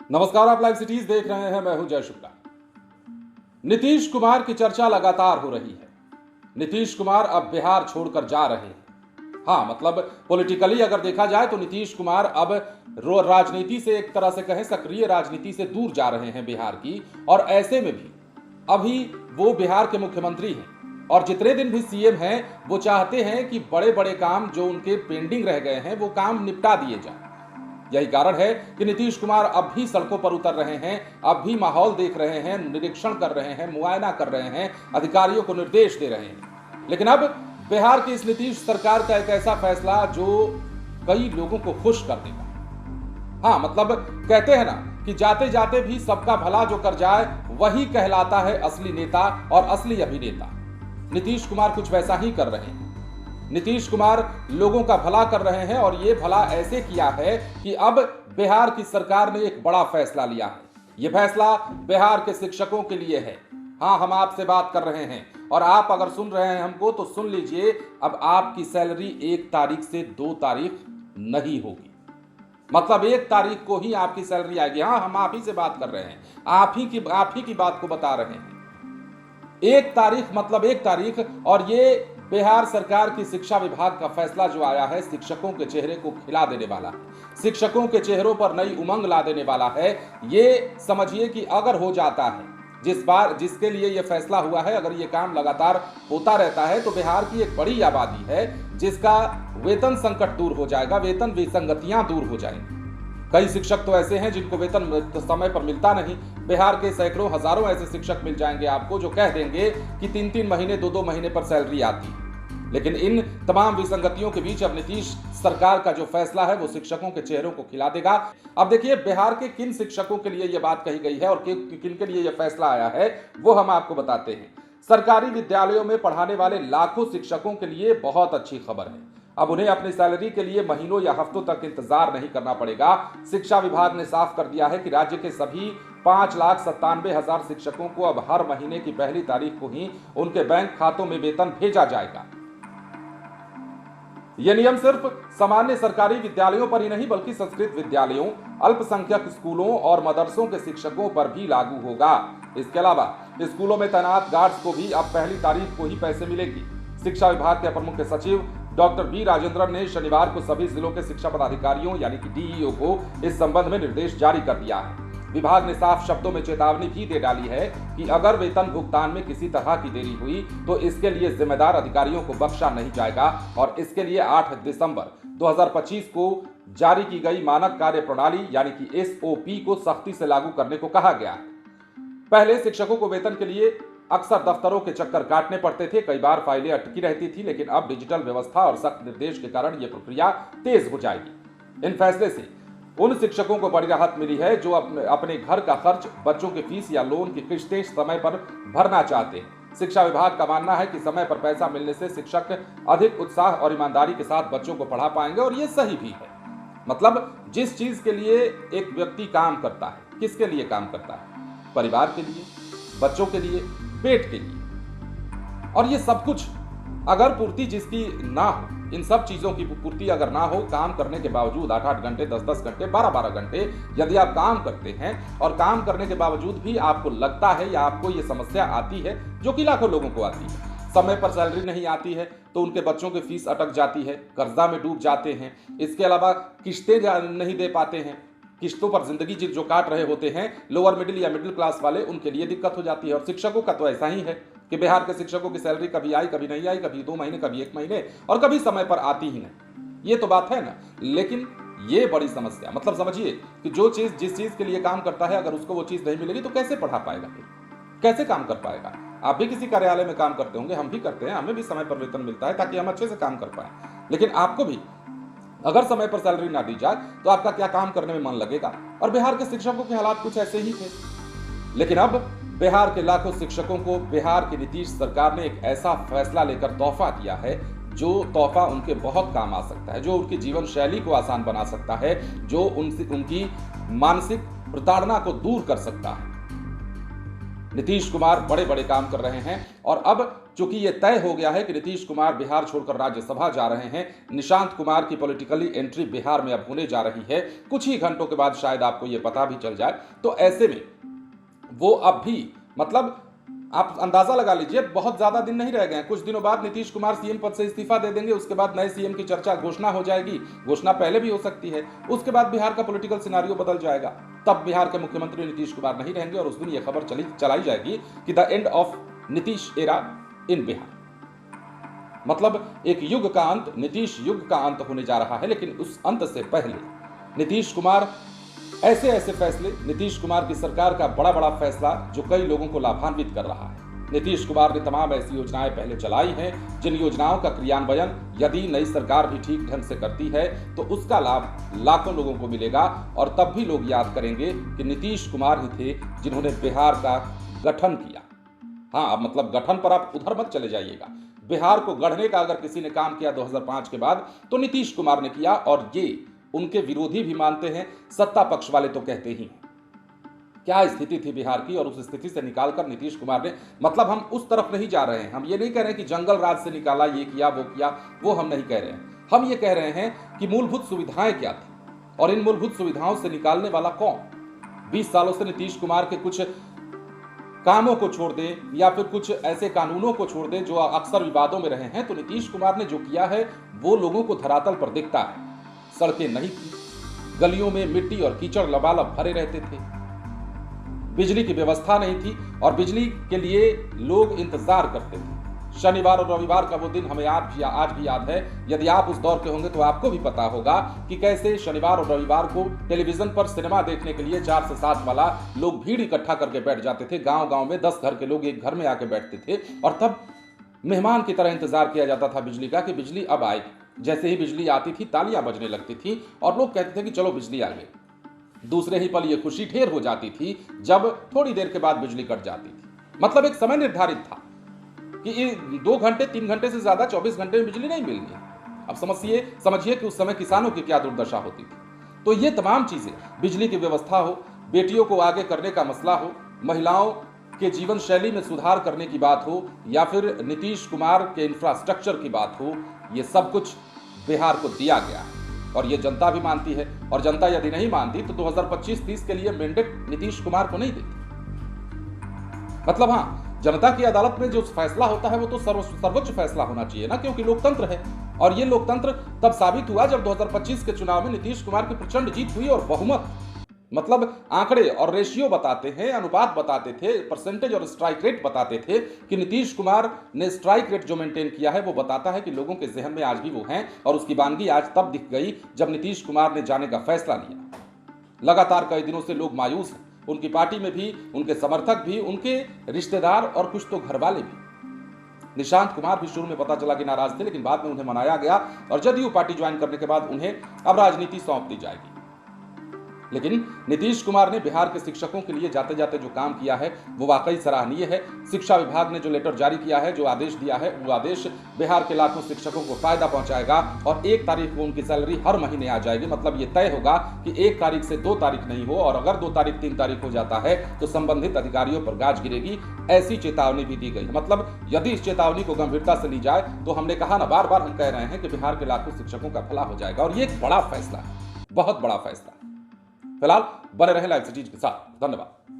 नमस्कार, आप live cities देख रहे हैं। मैं हूं जय शुक्ला। नीतीश कुमार की चर्चा लगातार हो रही है। नीतीश कुमार अब बिहार छोड़कर जा रहे हैं। हाँ, मतलब पॉलिटिकली अगर देखा जाए तो नीतीश कुमार अब राजनीति से, एक तरह से कहें सक्रिय राजनीति से दूर जा रहे हैं बिहार की। और ऐसे में भी अभी वो बिहार के मुख्यमंत्री हैं और जितने दिन भी सीएम हैं वो चाहते हैं कि बड़े बड़े काम जो उनके पेंडिंग रह गए हैं वो काम निपटा दिए जाएं। यही कारण है कि नीतीश कुमार अब भी सड़कों पर उतर रहे हैं, अब भी माहौल देख रहे हैं, निरीक्षण कर रहे हैं, मुआयना कर रहे हैं, अधिकारियों को निर्देश दे रहे हैं। लेकिन अब बिहार की इस नीतीश सरकार का एक ऐसा फैसला जो कई लोगों को खुश कर देगा। हाँ, मतलब कहते हैं ना कि जाते जाते भी सबका भला जो कर जाए वही कहलाता है असली नेता और असली अभिनेता। नीतीश कुमार कुछ वैसा ही कर रहे हैं। नीतीश कुमार लोगों का भला कर रहे हैं और ये भला ऐसे किया है कि अब बिहार की सरकार ने एक बड़ा फैसला लिया है। ये फैसला बिहार के शिक्षकों के लिए है। हाँ, हम आपसे बात कर रहे हैं और आप अगर सुन रहे हैं हमको तो सुन लीजिए, अब आपकी सैलरी 1 तारीख से 2 तारीख नहीं होगी। मतलब 1 तारीख को ही आपकी सैलरी आएगी। हाँ, हम आप ही से बात कर रहे हैं, आप ही की बात को बता रहे हैं। 1 तारीख मतलब 1 तारीख। और ये बिहार सरकार की शिक्षा विभाग का फैसला जो आया है, शिक्षकों के चेहरे को खिला देने वाला है, शिक्षकों के चेहरों पर नई उमंग ला देने वाला है। ये समझिए कि अगर हो जाता है, जिसके लिए ये फैसला हुआ है, अगर ये काम लगातार होता रहता है तो बिहार की एक बड़ी आबादी है जिसका वेतन संकट दूर हो जाएगा, वेतन विसंगतियां दूर हो जाएंगी। कई शिक्षक तो ऐसे हैं जिनको वेतन समय पर मिलता नहीं। बिहार के सैकड़ों हजारों ऐसे शिक्षक मिल जाएंगे आपको जो कह देंगे कि 3-3 महीने 2-2 महीने पर सैलरी आती है। लेकिन इन तमाम विसंगतियों के बीच अब नीतीश सरकार का जो फैसला है वो शिक्षकों के चेहरों को खिला देगा। अब देखिए बिहार के किन शिक्षकों के लिए यह बात कही गई है और किन के लिए यह फैसला आया है वो हम आपको बताते हैं। सरकारी विद्यालयों में पढ़ाने वाले लाखों शिक्षकों के लिए बहुत अच्छी खबर है। अब उन्हें अपनी सैलरी के लिए महीनों या हफ्तों तक इंतजार नहीं करना पड़ेगा। शिक्षा विभाग ने साफ कर दिया है कि राज्य के सभी 5,97,000 शिक्षकों को अब हर महीने की पहली तारीख को ही उनके बैंक खातों में वेतन भेजा जाएगा। यह नियम सिर्फ सामान्य सरकारी विद्यालयों पर ही नहीं बल्कि संस्कृत विद्यालयों, अल्पसंख्यक स्कूलों और मदरसों के शिक्षकों पर भी लागू होगा। इसके अलावा स्कूलों में तैनात गार्ड्स को भी अब पहली तारीख को ही पैसे मिलेगी। शिक्षा विभाग के अपर मुख्य सचिव डॉक्टर बी राजेंद्रन ने शनिवार को सभी जिलों के शिक्षा पदाधिकारियों यानी कि डीईओ को इस संबंध में निर्देश जारी कर दिया है। विभाग ने साफ शब्दों में चेतावनी भी दे डाली है कि अगर वेतन भुगतान में किसी तरह की देरी हुई तो इसके लिए जिम्मेदार अधिकारियों को बख्शा नहीं जाएगा और इसके लिए 8 दिसंबर 2025 को जारी की गई मानक कार्य प्रणाली यानी कि एसओपी को सख्ती से लागू करने को कहा गया है। पहले शिक्षकों को वेतन के लिए अक्सर दफ्तरों के चक्कर काटने पड़ते थे, कई बार फाइलें अटकी रहती थी, लेकिन अब डिजिटल व्यवस्था और सख्त निर्देश के कारण यह प्रक्रिया तेज हो जाएगी। इन फैसले से उन शिक्षकों को बड़ी राहत मिली है जो अपने घर का खर्च, बच्चों की फीस या लोन की किस्तें समय पर भरना चाहते हैं। शिक्षा विभाग का मानना है कि समय पर पैसा मिलने से शिक्षक अधिक उत्साह और ईमानदारी के साथ बच्चों को पढ़ा पाएंगे और ये सही भी है। मतलब जिस चीज के लिए एक व्यक्ति काम करता है, किसके लिए काम करता है? परिवार के लिए, बच्चों के लिए, पेट के लिए। और ये सब कुछ अगर पूर्ति जिसकी ना हो, इन सब चीजों की पूर्ति अगर ना हो, काम करने के बावजूद 8-8 घंटे, 10-10 घंटे, 12-12 घंटे यदि आप काम करते हैं और काम करने के बावजूद भी आपको लगता है या आपको ये समस्या आती है जो कि लाखों लोगों को आती है, समय पर सैलरी नहीं आती है तो उनके बच्चों की फीस अटक जाती है, कर्जा में डूब जाते हैं, इसके अलावा किस्तें नहीं दे पाते हैं, किस्तों पर जिंदगी जो काट रहे होते हैं लोअर मिडिल या मिडिल क्लास वाले, उनके लिए दिक्कत हो जाती है। और शिक्षकों का तो ऐसा ही है कि बिहार के शिक्षकों की सैलरी कभी आई, कभी नहीं आई, कभी 2 महीने, कभी 1 महीने और कभी समय पर आती ही नहीं। ये तो बात है ना। लेकिन ये बड़ी समस्या, मतलब समझिए कि जिस चीज के लिए काम करता है अगर उसको वो चीज नहीं मिलेगी तो कैसे पढ़ा पाएगा, कैसे काम कर पाएगा? आप भी किसी कार्यालय में काम करते होंगे, हम भी करते हैं, हमें भी समय पर वेतन मिलता है ताकि हम अच्छे से काम कर पाए। लेकिन आपको भी अगर समय पर सैलरी ना दी जाए तो आपका क्या काम करने में मन लगेगा? और बिहार के शिक्षकों के हालात कुछ ऐसे ही थे। लेकिन अब बिहार के लाखों शिक्षकों को बिहार की नीतीश सरकार ने एक ऐसा फैसला लेकर तोहफा दिया है जो तोहफा उनके बहुत काम आ सकता है, जो उनकी जीवन शैली को आसान बना सकता है, जो उनकी मानसिक प्रताड़ना को दूर कर सकता है। नीतीश कुमार बड़े बड़े काम कर रहे हैं और अब चूंकि ये तय हो गया है कि नीतीश कुमार बिहार छोड़कर राज्यसभा जा रहे हैं, निशांत कुमार की पॉलिटिकली एंट्री बिहार में अब होने जा रही है, कुछ ही घंटों के बाद शायद आपको ये पता भी चल जाए। तो ऐसे में वो अब भी मतलब आप अंदाजा लगा लीजिए, बहुत ज्यादा दिन नहीं रह गए हैं। कुछ दिनों बाद नीतीश कुमार सीएम पद से इस्तीफा दे देंगे, उसके बाद नए सीएम की चर्चा घोषणा हो जाएगी, घोषणा पहले भी हो सकती है। उसके बाद बिहार का पॉलिटिकल सिनारियो बदल जाएगा, तब बिहार के मुख्यमंत्री नीतीश कुमार नहीं रहेंगे और उस दिन यह खबर चलाई जाएगी कि the end of Nitish era in Bihar. मतलब एक युग का अंत, नीतीश युग का अंत होने जा रहा है। लेकिन उस अंत से पहले नीतीश कुमार ऐसे फैसले, नीतीश कुमार की सरकार का बड़ा बड़ा फैसला जो कई लोगों को लाभान्वित कर रहा है। नीतीश कुमार ने तमाम ऐसी योजनाएं पहले चलाई हैं जिन योजनाओं का क्रियान्वयन यदि नई सरकार भी ठीक ढंग से करती है तो उसका लाभ लाखों लोगों को मिलेगा। और तब भी लोग याद करेंगे कि नीतीश कुमार ही थे जिन्होंने बिहार का गठन किया। हाँ, अब मतलब गठन पर आप उधर मत चले जाइएगा, बिहार को गढ़ने का अगर किसी ने काम किया 2005 के बाद तो नीतीश कुमार ने किया, और ये उनके विरोधी भी मानते हैं, सत्ता पक्ष वाले तो कहते ही हैं। क्या स्थिति थी बिहार की, और उस स्थिति से निकालकर नीतीश कुमार ने, मतलब हम उस तरफ नहीं जा रहे हैं, हम ये नहीं कह रहे हैं कि जंगल राज से निकाला, ये किया वो किया, वो हम नहीं कह रहे हैं। हम ये कह रहे हैं कि मूलभूत सुविधाएं क्या थी और इन मूलभूत सुविधाओं से निकालने वाला कौन। 20 सालों से नीतीश कुमार के कुछ कामों को छोड़ दे या फिर कुछ ऐसे कानूनों को छोड़ दे जो अक्सर विवादों में रहे हैं, तो नीतीश कुमार ने जो किया है वो लोगों को धरातल पर दिखता है। सड़कें नहीं थी, गलियों में मिट्टी और कीचड़ लबालब भरे रहते थे, बिजली की व्यवस्था नहीं थी और बिजली के लिए लोग इंतजार करते थे। शनिवार और रविवार का वो दिन हमें आज भी याद है। यदि आप उस दौर के होंगे तो आपको भी पता होगा कि कैसे शनिवार और रविवार को टेलीविजन पर सिनेमा देखने के लिए 4 से 7 वाला लोग भीड़ इकट्ठा करके बैठ जाते थे। गांव-गांव में 10 घर के लोग एक घर में आके बैठते थे और तब मेहमान की तरह इंतजार किया जाता था बिजली का कि बिजली अब आएगी। जैसे ही बिजली आती थी तालियां बजने लगती थी और लोग कहते थे कि चलो बिजली आ गई। दूसरे ही पल ये खुशी ढेर हो जाती थी जब थोड़ी देर के बाद बिजली कट जाती थी। मतलब एक समय निर्धारित था कि 2 घंटे 3 घंटे से ज्यादा 24 घंटे में बिजली नहीं मिलनी। अब समझिए कि उस समय किसानों की क्या दुर्दशा होती थी। तो ये तमाम चीजें, बिजली की व्यवस्था हो, बेटियों को आगे करने का मसला हो, महिलाओं के जीवन शैली में सुधार करने की बात हो या फिर नीतीश कुमार के इंफ्रास्ट्रक्चर की बात हो, ये सब कुछ बिहार को दिया गया है और ये जनता भी मानती है। और जनता यदि नहीं मानती तो 2025-30 के लिए मैंडेट नीतीश कुमार को नहीं देती। मतलब हाँ, जनता की अदालत में जो फैसला होता है वो तो सर्वोच्च फैसला होना चाहिए ना, क्योंकि लोकतंत्र है। और ये लोकतंत्र तब साबित हुआ जब 2025 के चुनाव में नीतीश कुमार की प्रचंड जीत हुई और बहुमत, मतलब आंकड़े और रेशियो बताते हैं, अनुपात बताते थे, परसेंटेज और स्ट्राइक रेट बताते थे कि नीतीश कुमार ने स्ट्राइक रेट जो मेंटेन किया है वो बताता है कि लोगों के जहन में आज भी वो हैं। और उसकी वानगी आज तब दिख गई जब नीतीश कुमार ने जाने का फैसला लिया। लगातार कई दिनों से लोग मायूस हैं, उनकी पार्टी में भी, उनके समर्थक भी, उनके रिश्तेदार और कुछ तो घरवाले भी। निशांत कुमार भी शुरू में पता चला कि नाराज थे, लेकिन बाद में उन्हें मनाया गया और जदयू पार्टी ज्वाइन करने के बाद उन्हें अब राजनीति सौंप दी जाएगी। लेकिन नीतीश कुमार ने बिहार के शिक्षकों के लिए जाते जाते जो काम किया है वो वाकई सराहनीय है। शिक्षा विभाग ने जो लेटर जारी किया है, जो आदेश दिया है, वो आदेश बिहार के लाखों शिक्षकों को फायदा पहुंचाएगा और 1 तारीख को उनकी सैलरी हर महीने आ जाएगी। मतलब ये तय होगा कि 1 तारीख से 2 तारीख नहीं हो, और अगर 2 तारीख 3 तारीख हो जाता है तो संबंधित अधिकारियों पर गाज गिरेगी, ऐसी चेतावनी भी दी गई। मतलब यदि इस चेतावनी को गंभीरता से ली जाए तो हमने कहा ना, बार बार हम कह रहे हैं कि बिहार के लाखों शिक्षकों का भला हो जाएगा और ये एक बड़ा फैसला है, बहुत बड़ा फैसला। फिलहाल बने रहें लाइव सिटीज के साथ। धन्यवाद।